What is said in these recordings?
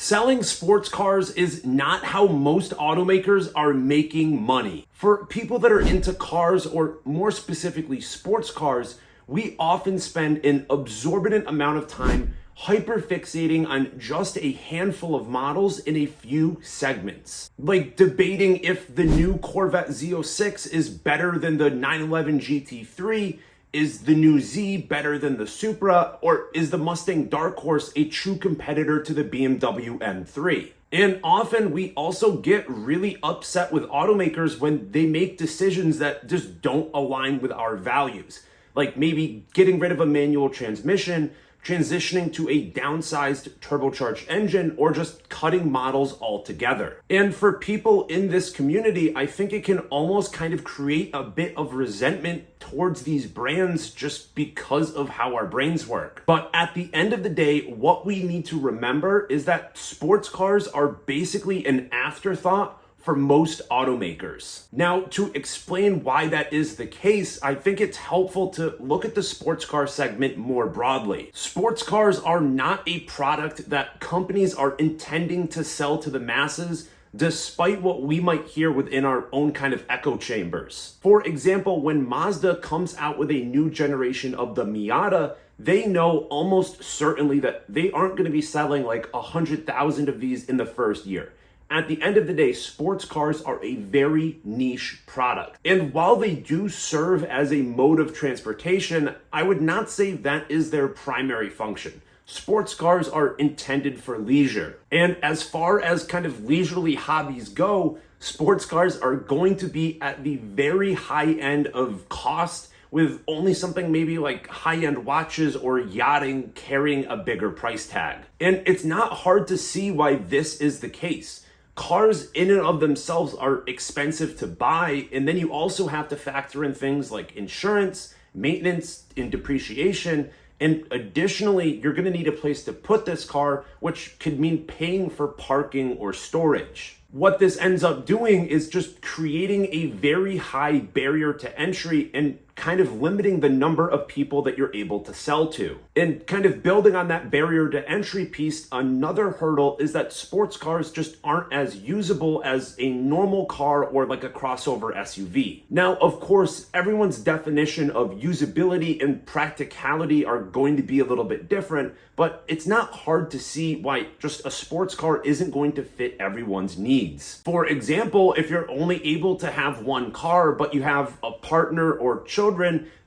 Selling sports cars is not how most automakers are making money. For people that are into cars, or more specifically sports cars, we often spend an absorbent amount of time hyperfixating on just a handful of models in a few segments. Like debating if the new Corvette Z06 is better than the 911 GT3, is the new Z better than the Supra, or is the Mustang Dark Horse a true competitor to the BMW M3? And often we also get really upset with automakers when they make decisions that just don't align with our values. Like maybe getting rid of a manual transmission, transitioning to a downsized turbocharged engine, or just cutting models altogether. And for people in this community, I think it can almost kind of create a bit of resentment towards these brands just because of how our brains work. But at the end of the day, what we need to remember is that sports cars are basically an afterthought for most automakers. Now, to explain why that is the case, I think it's helpful to look at the sports car segment more broadly. Sports cars are not a product that companies are intending to sell to the masses, despite what we might hear within our own kind of echo chambers. For example, when Mazda comes out with a new generation of the Miata, they know almost certainly that they aren't going to be selling like 100,000 of these in the first year. At the end of the day, sports cars are a very niche product. And while they do serve as a mode of transportation, I would not say that is their primary function. Sports cars are intended for leisure. And as far as kind of leisurely hobbies go, sports cars are going to be at the very high end of cost, with only something maybe like high-end watches or yachting carrying a bigger price tag. And it's not hard to see why this is the case. Cars in and of themselves are expensive to buy, and then you also have to factor in things like insurance, maintenance, and depreciation. And additionally, you're going to need a place to put this car, which could mean paying for parking or storage. What this ends up doing is just creating a very high barrier to entry and kind of limiting the number of people that you're able to sell to. And kind of building on that barrier to entry piece, another hurdle is that sports cars just aren't as usable as a normal car or like a crossover SUV. Now, of course, everyone's definition of usability and practicality are going to be a little bit different, but it's not hard to see why just a sports car isn't going to fit everyone's needs. For example, if you're only able to have one car, but you have a partner or children,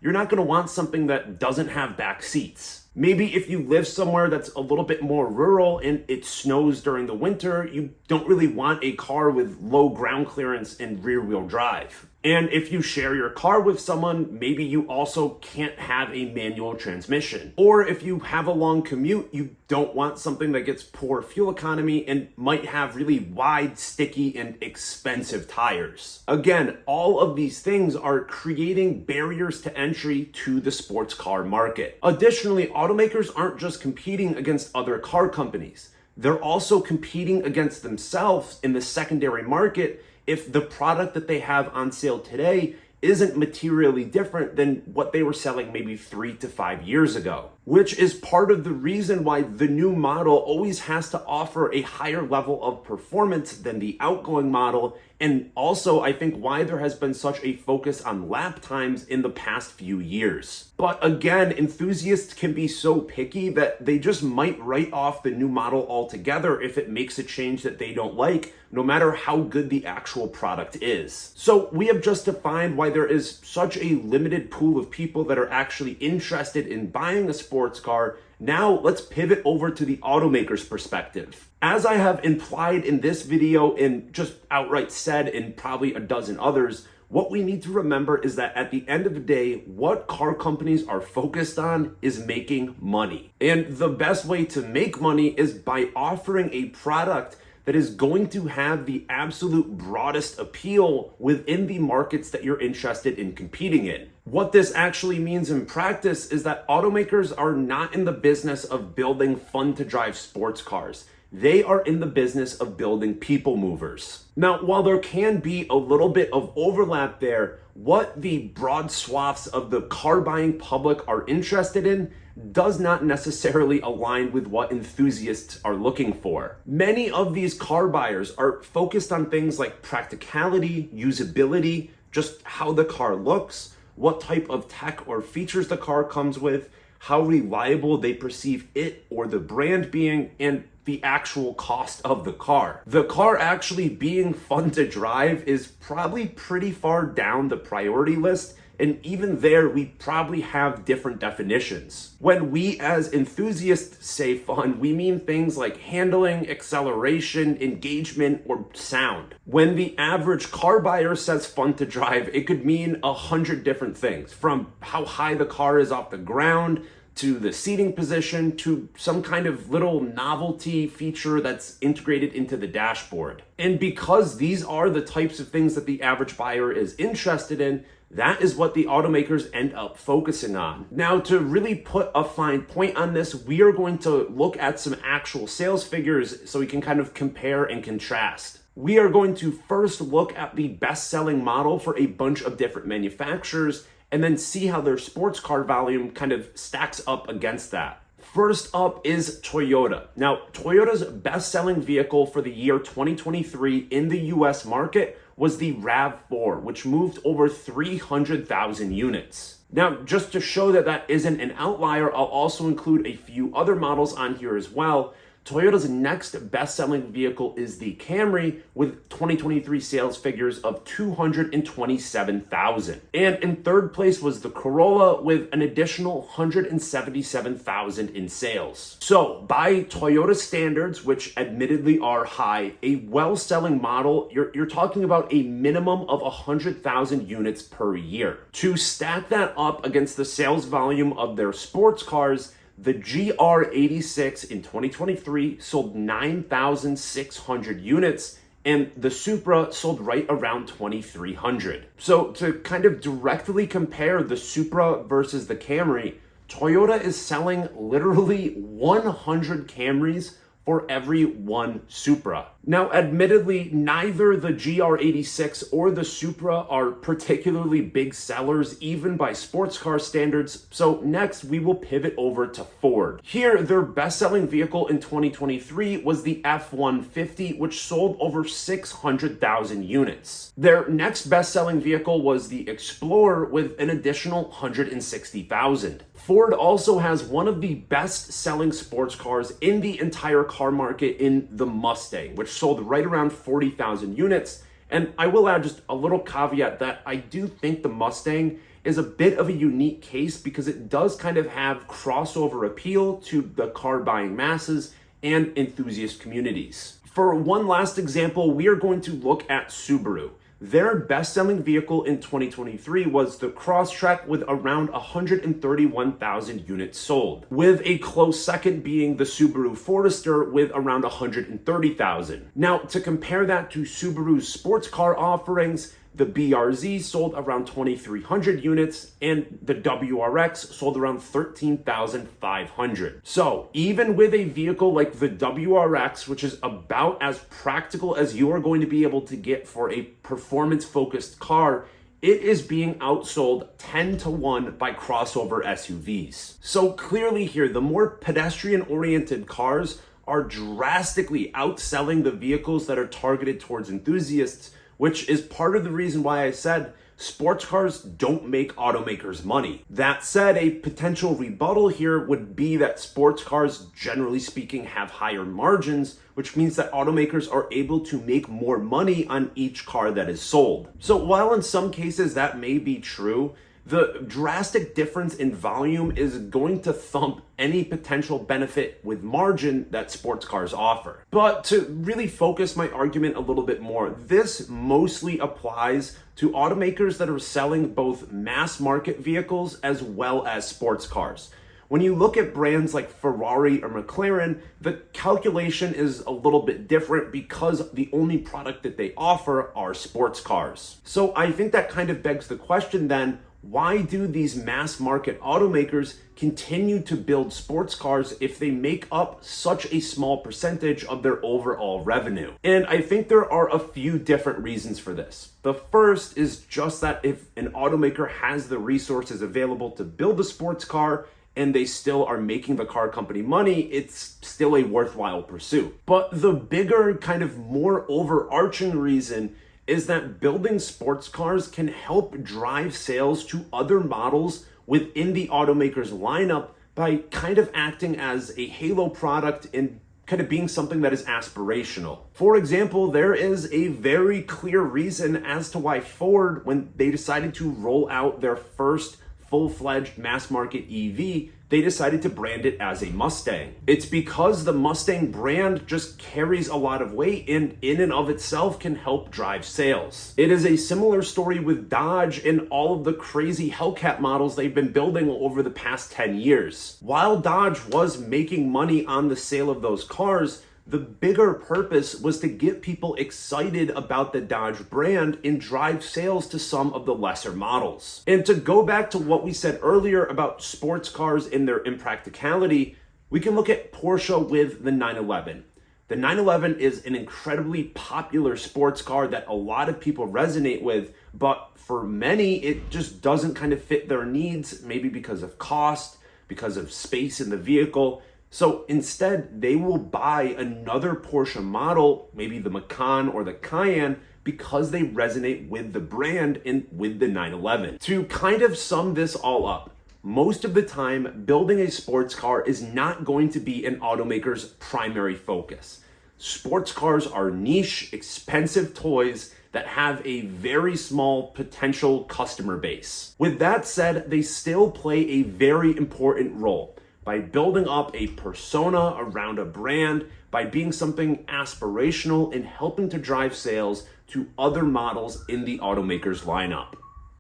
you're not going to want something that doesn't have back seats. Maybe if you live somewhere that's a little bit more rural and it snows during the winter, you don't really want a car with low ground clearance and rear wheel drive. And if you share your car with someone, maybe you also can't have a manual transmission. Or if you have a long commute, you don't want something that gets poor fuel economy and might have really wide, sticky, and expensive tires. Again, all of these things are creating barriers to entry to the sports car market. Additionally, automakers aren't just competing against other car companies. They're also competing against themselves in the secondary market if the product that they have on sale today isn't materially different than what they were selling maybe 3 to 5 years ago. Which is part of the reason why the new model always has to offer a higher level of performance than the outgoing model, and also I think why there has been such a focus on lap times in the past few years. But again, enthusiasts can be so picky that they just might write off the new model altogether if it makes a change that they don't like, no matter how good the actual product is. So we have just defined why there is such a limited pool of people that are actually interested in buying a sports car. Now let's pivot over to the automaker's perspective. As I have implied in this video and just outright said in probably a dozen others, what we need to remember is that at the end of the day, what car companies are focused on is making money. And the best way to make money is by offering a product that is going to have the absolute broadest appeal within the markets that you're interested in competing in. What this actually means in practice is that automakers are not in the business of building fun to drive sports cars. They are in the business of building people movers. Now, while there can be a little bit of overlap there, what the broad swaths of the car buying public are interested in does not necessarily align with what enthusiasts are looking for. Many of these car buyers are focused on things like practicality, usability, just how the car looks, what type of tech or features the car comes with, how reliable they perceive it or the brand being, and the actual cost of the car. The car actually being fun to drive is probably pretty far down the priority list, and even there, we probably have different definitions. When we as enthusiasts say fun, we mean things like handling, acceleration, engagement, or sound. When the average car buyer says fun to drive, it could mean 100 different things, from how high the car is off the ground, to the seating position, to some kind of little novelty feature that's integrated into the dashboard. And because these are the types of things that the average buyer is interested in, that is what the automakers end up focusing on. Now, to really put a fine point on this, we are going to look at some actual sales figures so we can kind of compare and contrast. We are going to first look at the best-selling model for a bunch of different manufacturers and then see how their sports car volume kind of stacks up against that. First up is Toyota. Now, Toyota's best-selling vehicle for the year 2023 in the US market was the RAV4, which moved over 300,000 units. Now, just to show that that isn't an outlier, I'll also include a few other models on here as well. Toyota's next best-selling vehicle is the Camry with 2023 sales figures of 227,000. And in third place was the Corolla with an additional 177,000 in sales. So by Toyota standards, which admittedly are high, a well-selling model, you're talking about a minimum of 100,000 units per year. To stack that up against the sales volume of their sports cars, the GR86 in 2023 sold 9,600 units, and the Supra sold right around 2,300. So to kind of directly compare the Supra versus the Camry, Toyota is selling literally 100 Camrys for every one Supra. Now, admittedly, neither the GR86 or the Supra are particularly big sellers, even by sports car standards. So next, we will pivot over to Ford. Here, their best-selling vehicle in 2023 was the F-150, which sold over 600,000 units. Their next best-selling vehicle was the Explorer with an additional 160,000. Ford also has one of the best-selling sports cars in the entire car market in the Mustang, which sold right around 40,000 units. And I will add just a little caveat that I do think the Mustang is a bit of a unique case because it does kind of have crossover appeal to the car buying masses and enthusiast communities. For one last example, we are going to look at Subaru. Their best-selling vehicle in 2023 was the Crosstrek with around 131,000 units sold, with a close second being the Subaru Forester with around 130,000. Now, to compare that to Subaru's sports car offerings, the BRZ sold around 2,300 units, and the WRX sold around 13,500. So even with a vehicle like the WRX, which is about as practical as you are going to be able to get for a performance-focused car, it is being outsold 10-1 by crossover SUVs. So clearly here, the more pedestrian-oriented cars are drastically outselling the vehicles that are targeted towards enthusiasts, which is part of the reason why I said sports cars don't make automakers money. That said, a potential rebuttal here would be that sports cars, generally speaking, have higher margins, which means that automakers are able to make more money on each car that is sold. So while in some cases that may be true, the drastic difference in volume is going to thump any potential benefit with margin that sports cars offer. But to really focus my argument a little bit more, this mostly applies to automakers that are selling both mass market vehicles as well as sports cars. When you look at brands like Ferrari or McLaren, the calculation is a little bit different because the only product that they offer are sports cars. So I think that kind of begs the question then, why do these mass market automakers continue to build sports cars if they make up such a small percentage of their overall revenue? And I think there are a few different reasons for this. The first is just that if an automaker has the resources available to build a sports car and they still are making the car company money, it's still a worthwhile pursuit. But the bigger, kind of more overarching reason is that building sports cars can help drive sales to other models within the automaker's lineup by kind of acting as a halo product and kind of being something that is aspirational. For example, there is a very clear reason as to why Ford, when they decided to roll out their first full-fledged mass market EV, they decided to brand it as a Mustang. It's because the Mustang brand just carries a lot of weight and in and of itself can help drive sales. It is a similar story with Dodge and all of the crazy Hellcat models they've been building over the past 10 years. While Dodge was making money on the sale of those cars, the bigger purpose was to get people excited about the Dodge brand and drive sales to some of the lesser models. And to go back to what we said earlier about sports cars and their impracticality, we can look at Porsche with the 911. The 911 is an incredibly popular sports car that a lot of people resonate with, but for many, it just doesn't kind of fit their needs, maybe because of cost, because of space in the vehicle. So instead, they will buy another Porsche model, maybe the Macan or the Cayenne, because they resonate with the brand and with the 911. To kind of sum this all up, most of the time, building a sports car is not going to be an automaker's primary focus. Sports cars are niche, expensive toys that have a very small potential customer base. With that said, they still play a very important role by building up a persona around a brand, by being something aspirational and helping to drive sales to other models in the automaker's lineup.